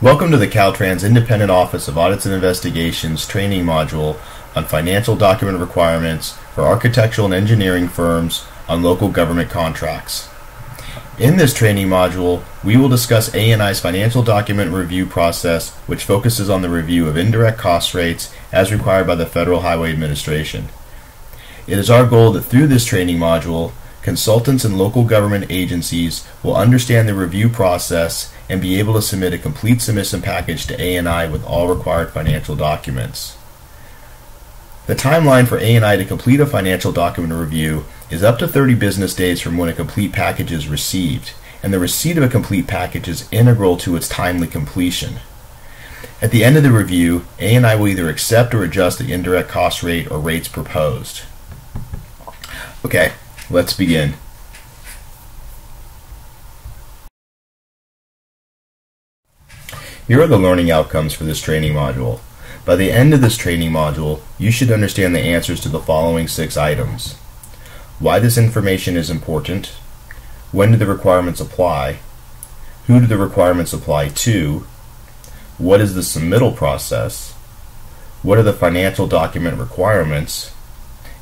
Welcome to the Caltrans Independent Office of Audits and Investigations training module on financial document requirements for architectural and engineering firms on local government contracts. In this training module, we will discuss ANI's financial document review process, which focuses on the review of indirect cost rates as required by the Federal Highway Administration. It is our goal that through this training module, consultants and local government agencies will understand the review process and be able to submit a complete submission package to ANI with all required financial documents. The timeline for ANI to complete a financial document review is up to 30 business days from when a complete package is received, and the receipt of a complete package is integral to its timely completion. At the end of the review, ANI will either accept or adjust the indirect cost rate or rates proposed. Okay, let's begin. Here are the learning outcomes for this training module. By the end of this training module, you should understand the answers to the following 6 items. Why this information is important, when do the requirements apply, who do the requirements apply to, what is the submittal process, what are the financial document requirements,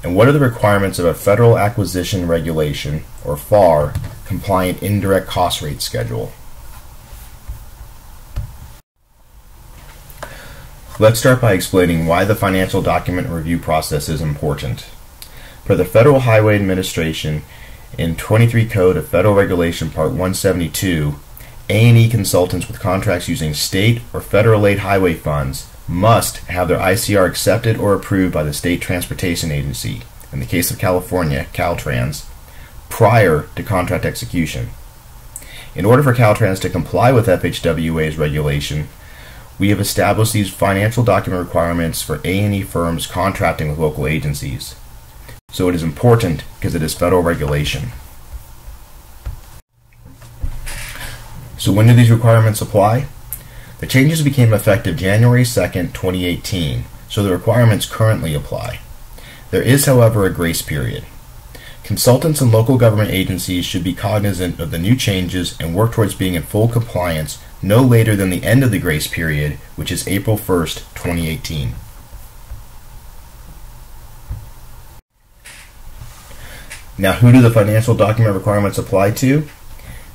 and what are the requirements of a Federal Acquisition Regulation, or FAR, compliant indirect cost rate schedule. Let's start by explaining why the financial document review process is important. Per the Federal Highway Administration, in 23 Code of Federal Regulation Part 172, A&E consultants with contracts using state or federal aid highway funds must have their ICR accepted or approved by the State Transportation Agency, in the case of California, Caltrans, prior to contract execution. In order for Caltrans to comply with FHWA's regulation, we have established these financial document requirements for A&E firms contracting with local agencies. So it is important because it is federal regulation. So when do these requirements apply? The changes became effective January 2nd, 2018, so the requirements currently apply. There is, however, a grace period. Consultants and local government agencies should be cognizant of the new changes and work towards being in full compliance no later than the end of the grace period, which is April 1st, 2018. Now, who do the financial document requirements apply to?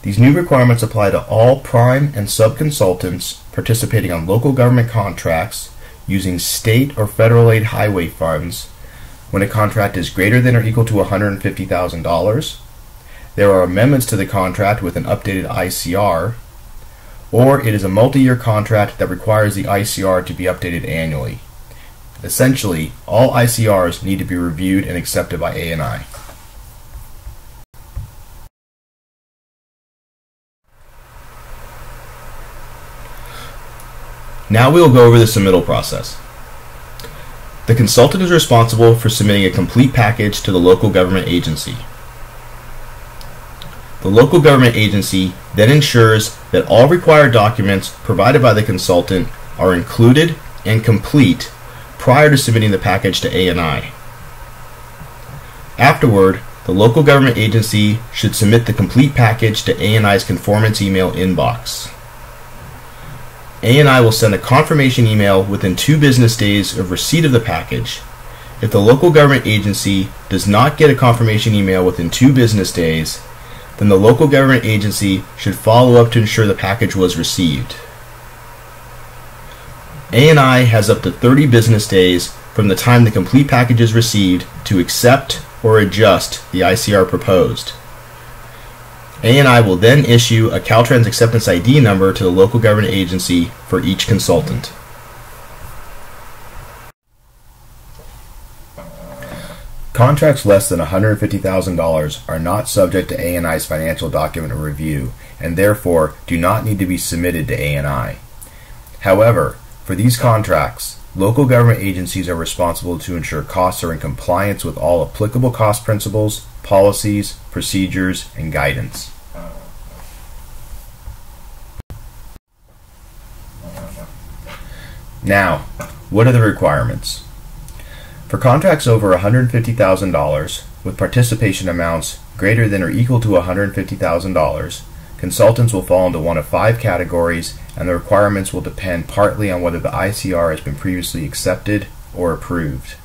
These new requirements apply to all prime and sub-consultants participating on local government contracts using state or federal aid highway funds when a contract is greater than or equal to $150,000. There are amendments to the contract with an updated ICR, or it is a multi-year contract that requires the ICR to be updated annually. Essentially, all ICRs need to be reviewed and accepted by ANI. Now we will go over the submittal process. The consultant is responsible for submitting a complete package to the local government agency. The local government agency then ensures that all required documents provided by the consultant are included and complete prior to submitting the package to ANI. Afterward, the local government agency should submit the complete package to ANI's conformance email inbox. ANI will send a confirmation email within 2 business days of receipt of the package. If the local government agency does not get a confirmation email within 2 business days, then the local government agency should follow up to ensure the package was received. ANI has up to 30 business days from the time the complete package is received to accept or adjust the ICR proposed. ANI will then issue a Caltrans Acceptance ID number to the local government agency for each consultant. Contracts less than $150,000 are not subject to ANI's financial document review and therefore do not need to be submitted to ANI. However, for these contracts, local government agencies are responsible to ensure costs are in compliance with all applicable cost principles, policies, procedures, and guidance. Now, what are the requirements? For contracts over $150,000 with participation amounts greater than or equal to $150,000, consultants will fall into one of 5 categories and the requirements will depend partly on whether the ICR has been previously accepted or approved.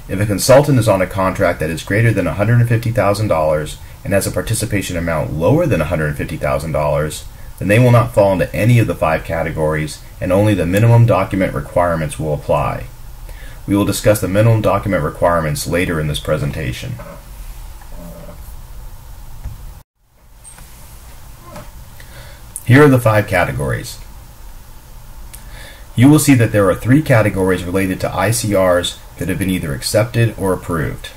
If a consultant is on a contract that is greater than $150,000 and has a participation amount lower than $150,000, then they will not fall into any of the 5 categories, and only the minimum document requirements will apply. We will discuss the minimum document requirements later in this presentation. Here are the 5 categories. You will see that there are 3 categories related to ICRs that have been either accepted or approved.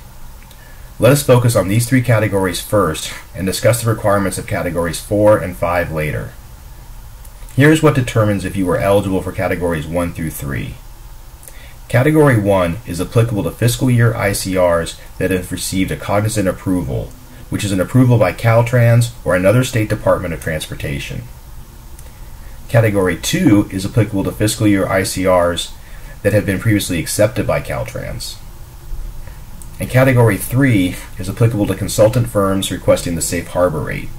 Let us focus on these 3 categories first and discuss the requirements of categories 4 and 5 later. Here is what determines if you are eligible for categories 1 through 3. Category 1 is applicable to fiscal year ICRs that have received a cognizant approval, which is an approval by Caltrans or another state department of transportation. Category 2 is applicable to fiscal year ICRs that have been previously accepted by Caltrans. And Category 3 is applicable to consultant firms requesting the safe harbor rate.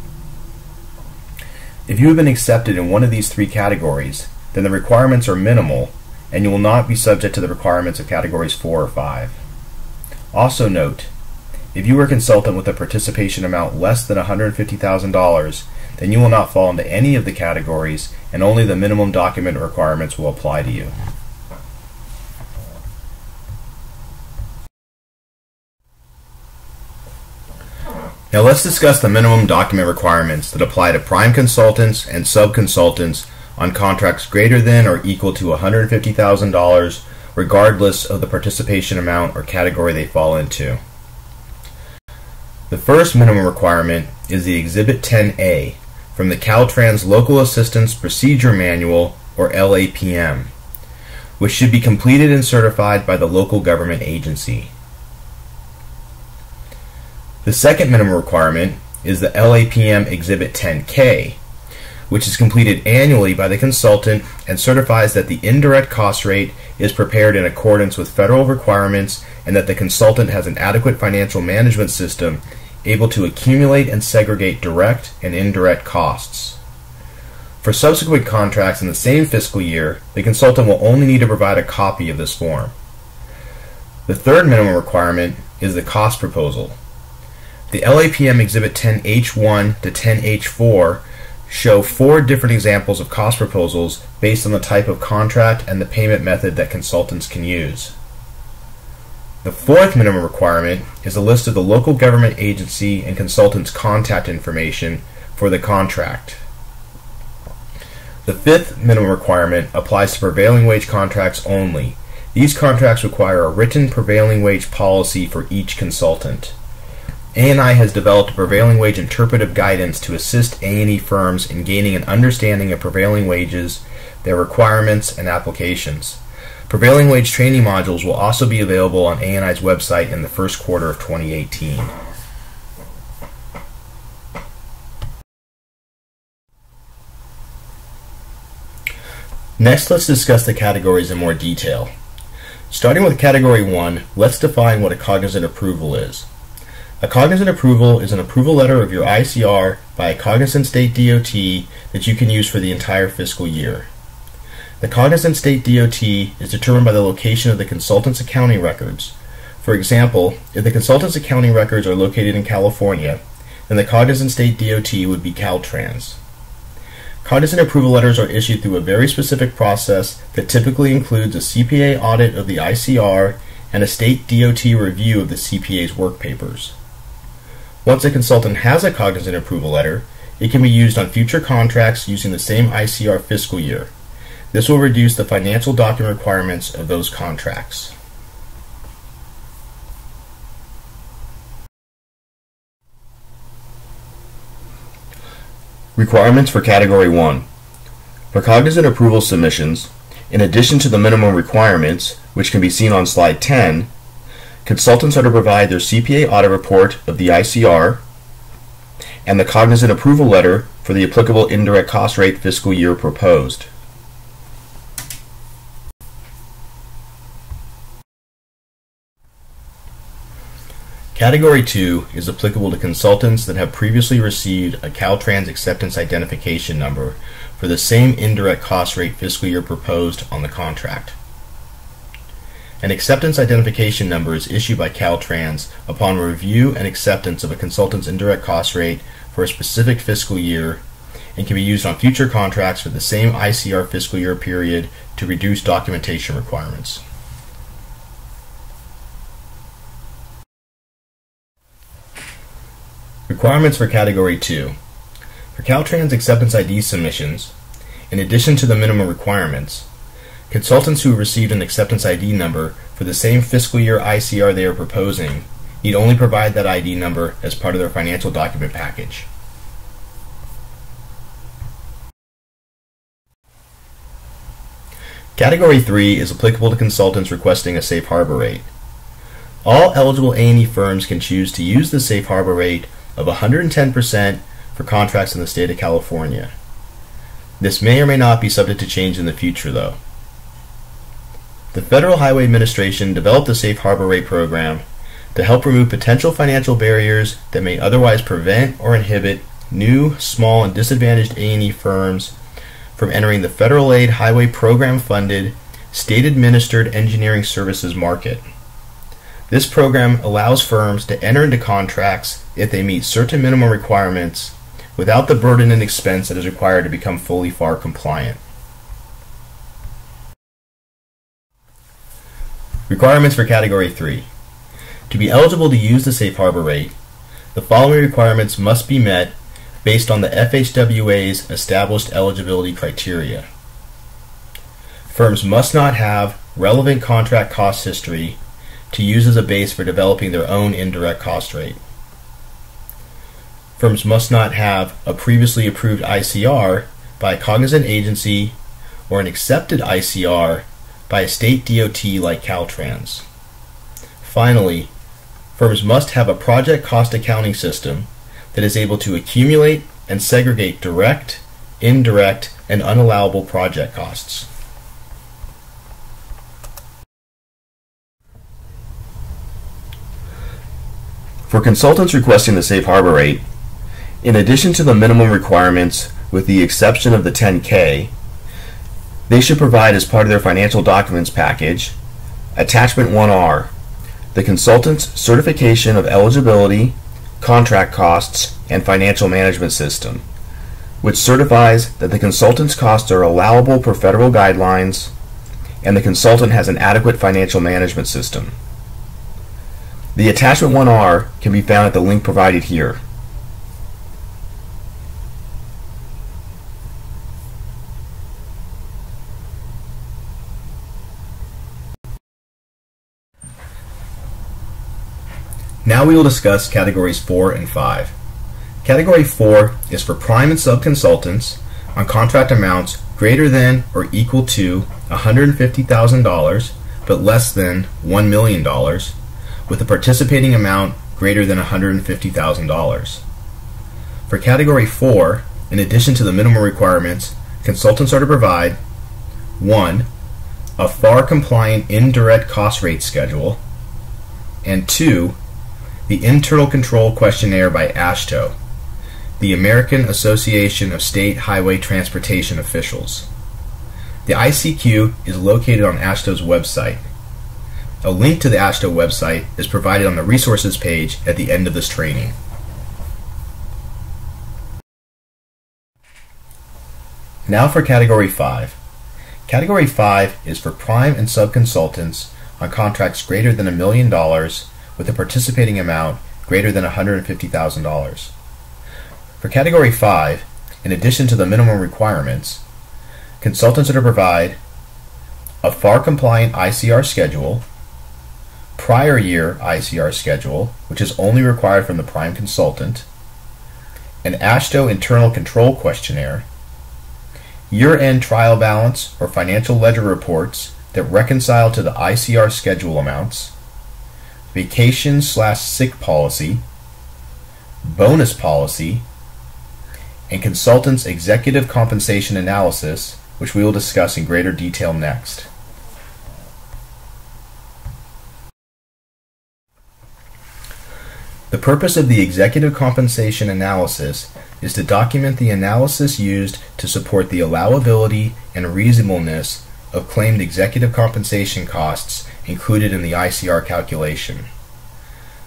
If you have been accepted in one of these 3 categories, then the requirements are minimal and you will not be subject to the requirements of categories 4 or 5. Also note, if you are a consultant with a participation amount less than $150,000, then you will not fall into any of the categories and only the minimum document requirements will apply to you. Now let's discuss the minimum document requirements that apply to prime consultants and sub-consultants on contracts greater than or equal to $150,000, regardless of the participation amount or category they fall into. The first minimum requirement is the Exhibit 10A from the Caltrans Local Assistance Procedure Manual, or LAPM, which should be completed and certified by the local government agency. The second minimum requirement is the LAPM Exhibit 10K, which is completed annually by the consultant and certifies that the indirect cost rate is prepared in accordance with federal requirements and that the consultant has an adequate financial management system able to accumulate and segregate direct and indirect costs. For subsequent contracts in the same fiscal year, the consultant will only need to provide a copy of this form. The third minimum requirement is the cost proposal. The LAPM Exhibit 10H1 to 10H4 show 4 different examples of cost proposals based on the type of contract and the payment method that consultants can use. The fourth minimum requirement is a list of the local government agency and consultant's contact information for the contract. The fifth minimum requirement applies to prevailing wage contracts only. These contracts require a written prevailing wage policy for each consultant. A&I has developed a prevailing wage interpretive guidance to assist A&E firms in gaining an understanding of prevailing wages, their requirements, and applications. Prevailing wage training modules will also be available on A&I's website in the first quarter of 2018. Next, let's discuss the categories in more detail. Starting with Category 1, let's define what a cognizant approval is. A cognizant approval is an approval letter of your ICR by a cognizant state DOT that you can use for the entire fiscal year. The cognizant state DOT is determined by the location of the consultant's accounting records. For example, if the consultant's accounting records are located in California, then the cognizant state DOT would be Caltrans. Cognizant approval letters are issued through a very specific process that typically includes a CPA audit of the ICR and a state DOT review of the CPA's work papers. Once a consultant has a cognizant approval letter, it can be used on future contracts using the same ICR fiscal year. This will reduce the financial document requirements of those contracts. Requirements for Category 1. For cognizant approval submissions, in addition to the minimum requirements, which can be seen on Slide 10, consultants are to provide their CPA audit report of the ICR and the cognizant approval letter for the applicable indirect cost rate fiscal year proposed. Category 2 is applicable to consultants that have previously received a Caltrans Acceptance Identification Number, for the same indirect cost rate fiscal year proposed on the contract. An acceptance identification number is issued by Caltrans upon review and acceptance of a consultant's indirect cost rate for a specific fiscal year and can be used on future contracts for the same ICR fiscal year period to reduce documentation requirements. Requirements for Category 2. For Caltrans acceptance ID submissions, in addition to the minimum requirements, consultants who received an acceptance ID number for the same fiscal year ICR they are proposing need only provide that ID number as part of their financial document package. Category 3 is applicable to consultants requesting a safe harbor rate. All eligible A&E firms can choose to use the safe harbor rate of 110% for contracts in the state of California. This may or may not be subject to change in the future, though. The Federal Highway Administration developed the Safe Harbor Rate program to help remove potential financial barriers that may otherwise prevent or inhibit new, small, and disadvantaged A&E firms from entering the federal aid highway program-funded, state-administered engineering services market. This program allows firms to enter into contracts if they meet certain minimum requirements without the burden and expense that is required to become fully FAR compliant. Requirements for Category 3. To be eligible to use the Safe Harbor rate, the following requirements must be met based on the FHWA's established eligibility criteria. Firms must not have relevant contract cost history to use as a base for developing their own indirect cost rate. Firms must not have a previously approved ICR by a cognizant agency or an accepted ICR by a state DOT like Caltrans. Finally, firms must have a project cost accounting system that is able to accumulate and segregate direct, indirect, and unallowable project costs. For consultants requesting the Safe Harbor rate, in addition to the minimum requirements with the exception of the 10K, they should provide as part of their financial documents package Attachment 1R, the consultant's certification of eligibility, contract costs, and financial management system, which certifies that the consultant's costs are allowable per federal guidelines and the consultant has an adequate financial management system. The Attachment 1R can be found at the link provided here. Now we will discuss Categories 4 and 5. Category 4 is for prime and sub-consultants on contract amounts greater than or equal to $150,000 but less than $1 million, with a participating amount greater than $150,000. For Category 4, in addition to the minimum requirements, consultants are to provide 1. A FAR-compliant indirect cost rate schedule, and 2. The Internal Control Questionnaire by AASHTO, the American Association of State Highway Transportation Officials. The ICQ is located on AASHTO's website. A link to the AASHTO website is provided on the resources page at the end of this training. Now for Category 5. Category 5 is for prime and sub-consultants on contracts greater than $1 million with a participating amount greater than $150,000. For Category 5, in addition to the minimum requirements, consultants are to provide a FAR-compliant ICR schedule, prior year ICR schedule, which is only required from the prime consultant, an AASHTO internal control questionnaire, year-end trial balance or financial ledger reports that reconcile to the ICR schedule amounts, vacation/sick policy, bonus policy, and consultant's executive compensation analysis, which we will discuss in greater detail next. The purpose of the executive compensation analysis is to document the analysis used to support the allowability and reasonableness of claimed executive compensation costs included in the ICR calculation.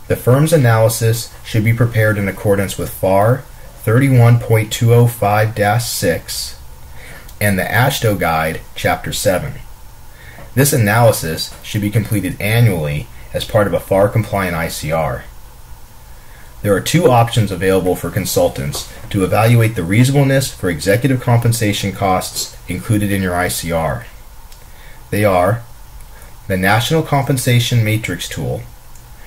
The firm's analysis should be prepared in accordance with FAR 31.205-6 and the AASHTO Guide, Chapter 7. This analysis should be completed annually as part of a FAR-compliant ICR. There are two options available for consultants to evaluate the reasonableness for executive compensation costs included in your ICR. They are the National Compensation Matrix Tool,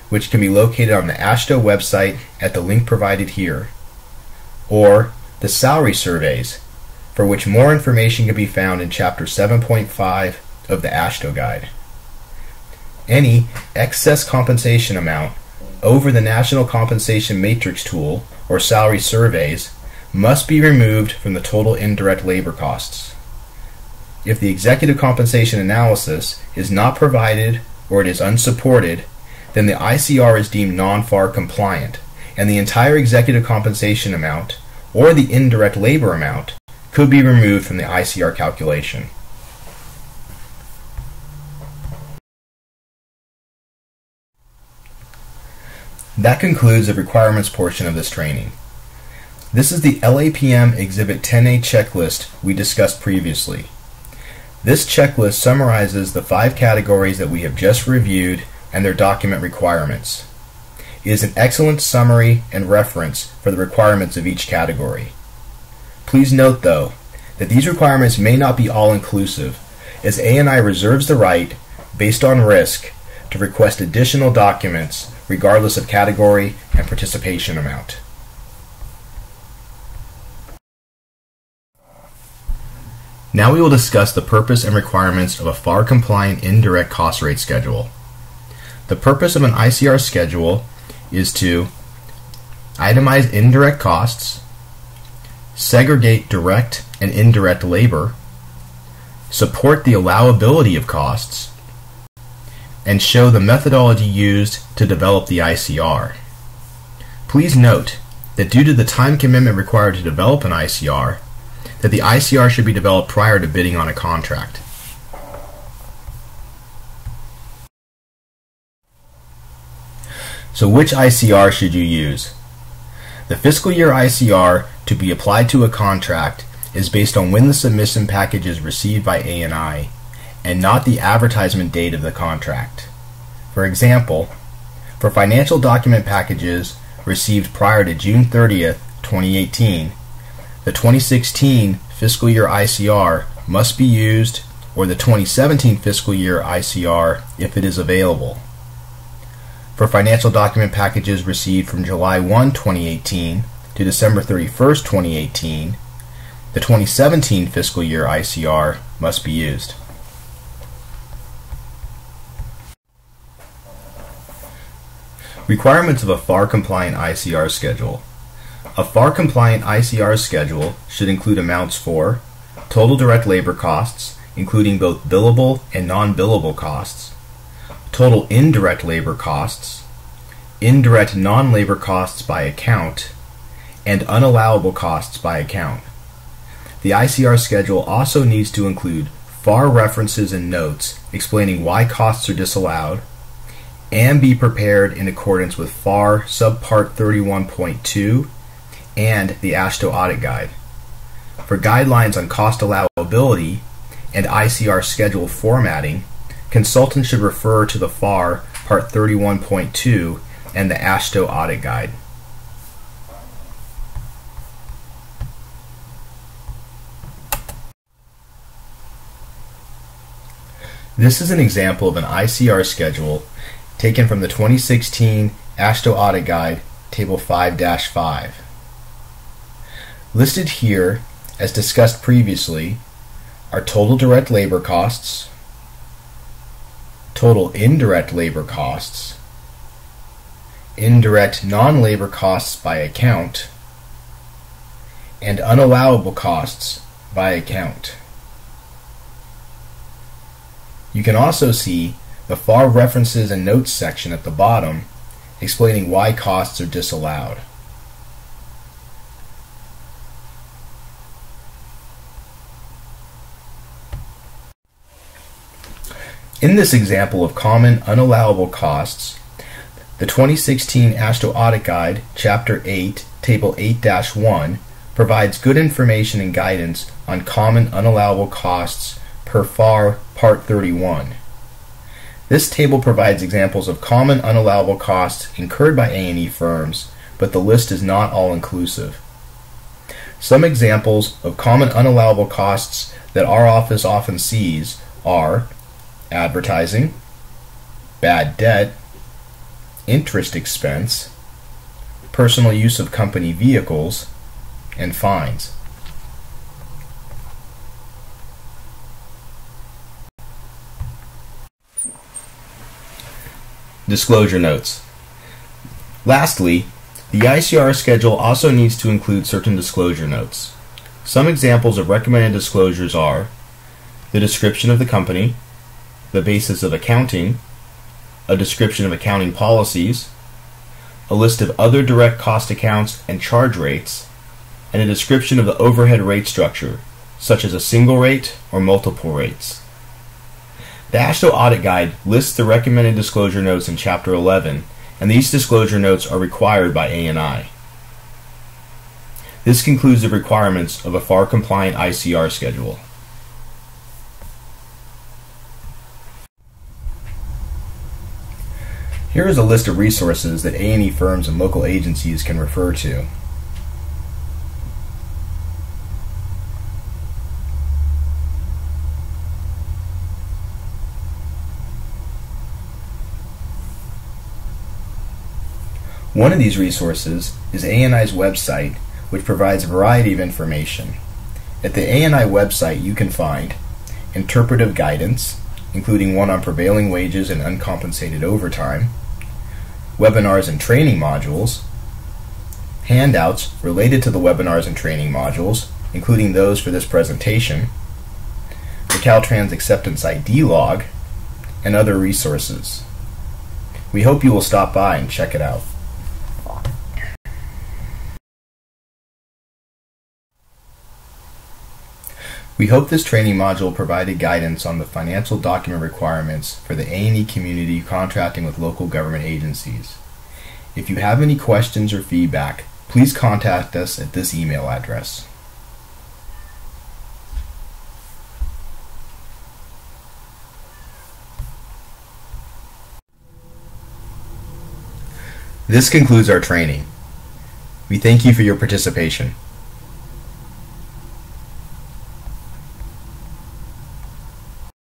which can be located on the AASHTO website at the link provided here, or the salary surveys, for which more information can be found in Chapter 7.5 of the AASHTO Guide. Any excess compensation amount over the National Compensation Matrix Tool or salary surveys must be removed from the total indirect labor costs. If the executive compensation analysis is not provided or it is unsupported, then the ICR is deemed non-FAR compliant, and the entire executive compensation amount or the indirect labor amount could be removed from the ICR calculation. That concludes the requirements portion of this training. This is the LAPM Exhibit 10A checklist we discussed previously. This checklist summarizes the 5 categories that we have just reviewed and their document requirements. It is an excellent summary and reference for the requirements of each category. Please note, though, that these requirements may not be all-inclusive, as ANI reserves the right, based on risk, to request additional documents regardless of category and participation amount. Now we will discuss the purpose and requirements of a FAR-compliant indirect cost rate schedule. The purpose of an ICR schedule is to itemize indirect costs, segregate direct and indirect labor, support the allowability of costs, and show the methodology used to develop the ICR. Please note that due to the time commitment required to develop an ICR, that the ICR should be developed prior to bidding on a contract. So which ICR should you use? The fiscal year ICR to be applied to a contract is based on when the submission package is received by ANI and not the advertisement date of the contract. For example, for financial document packages received prior to June 30th, 2018, the 2016 fiscal year ICR must be used, or the 2017 fiscal year ICR if it is available. For financial document packages received from July 1, 2018 to December 31st, 2018, the 2017 fiscal year ICR must be used. Requirements of a FAR-compliant ICR schedule. A FAR-compliant ICR schedule should include amounts for total direct labor costs, including both billable and non-billable costs, total indirect labor costs, indirect non-labor costs by account, and unallowable costs by account. The ICR schedule also needs to include FAR references and notes explaining why costs are disallowed, and be prepared in accordance with FAR Subpart 31.2 and the AASHTO Audit Guide. For guidelines on cost allowability and ICR schedule formatting, consultants should refer to the FAR Part 31.2 and the AASHTO Audit Guide. This is an example of an ICR schedule taken from the 2016 AASHTO Audit Guide, Table 5-5. Listed here, as discussed previously, are total direct labor costs, total indirect labor costs, indirect non-labor costs by account, and unallowable costs by account. You can also see the FAR references and notes section at the bottom explaining why costs are disallowed. In this example of common unallowable costs, the 2016 AASHTO Audit Guide, Chapter 8, Table 8-1, provides good information and guidance on common unallowable costs per FAR Part 31. This table provides examples of common unallowable costs incurred by A&E firms, but the list is not all-inclusive. Some examples of common unallowable costs that our office often sees are advertising, bad debt, interest expense, personal use of company vehicles, and fines. Disclosure notes. Lastly, the ICR schedule also needs to include certain disclosure notes. Some examples of recommended disclosures are the description of the company, the basis of accounting, a description of accounting policies, a list of other direct cost accounts and charge rates, and a description of the overhead rate structure, such as a single rate or multiple rates. The AASHTO Audit Guide lists the recommended disclosure notes in Chapter 11, and these disclosure notes are required by ANI. This concludes the requirements of a FAR-compliant ICR schedule. Here is a list of resources that A&E firms and local agencies can refer to. One of these resources is ANI's website, which provides a variety of information. At the ANI website you can find interpretive guidance, including one on prevailing wages and uncompensated overtime, webinars and training modules, handouts related to the webinars and training modules, including those for this presentation, the Caltrans Acceptance ID log, and other resources. We hope you will stop by and check it out. We hope this training module provided guidance on the financial document requirements for the A&E community contracting with local government agencies. If you have any questions or feedback, please contact us at this email address. This concludes our training. We thank you for your participation.